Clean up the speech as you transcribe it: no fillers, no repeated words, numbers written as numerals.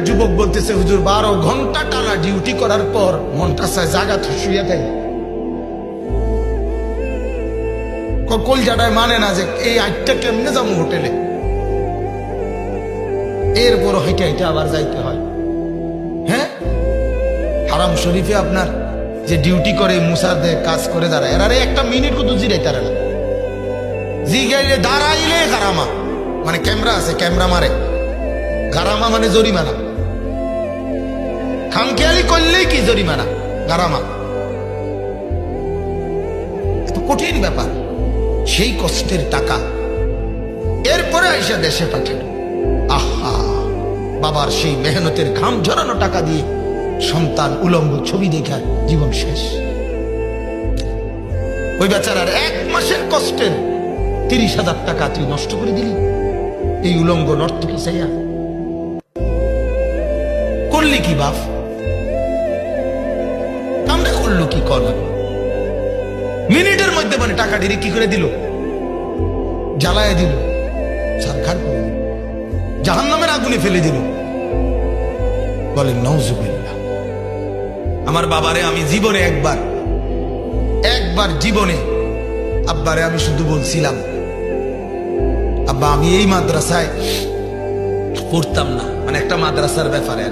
যুবক বলতেছে, হুজুর 12 ঘন্টা টানা ডিউটি করার পর মনটা চায় জাগা শুয়ে দেয়। কলজাটায় মানে না যে এই 8টা কেমনে যাবো হোটেলে, এরপর হেঁটে হেঁটে আবার যাইতে হয়। হ্যাঁ, হারাম শরীফে আপনার যে ডিউটি করে মুসাদে কাজ করে যারা, এরারে একটা মিনিট কত জিরাই তারা না, জিগাইলে দাঁড়াইলে গারামা, মানে ক্যামেরা আছে ক্যামেরা মারে, গারামা মানে জরিমানা, খামখেয়ালি করলেই কি জরিমানা, গারামা। এত কঠিন ব্যাপার, সেই কষ্টের টাকা এরপরে আইসা দেশে পাঠানো। আহা, বাবার সেই মেহনতের ঘাম ঝরানো টাকা দিয়ে সন্তান উলঙ্গ ছবি দেখার জীবন শেষ। ওই বেচারার 1 মাসের কষ্টের 30,000 টাকা তুই নষ্ট করে দিলি এই উলঙ্গ নর্তকী চাইয়া। করলি কি বাপ, কামটা করলো কি? কর মিনিটের মধ্যে মানে টাকা ডিরে কি করে দিল, জ্বালায় দিল, ছারখার করে দিল, জাহান্নামের আগুনে ফেলে দিল। বলেন নাউজুবিল্লাহ। আমার বাবারে আমি জীবনে একবার জীবনে আব্বারে আমি শুধু বলছিলাম, আব্বা আমি এই মাদ্রাসায় পড়তাম না, মানে একটা মাদ্রাসার ব্যাপারে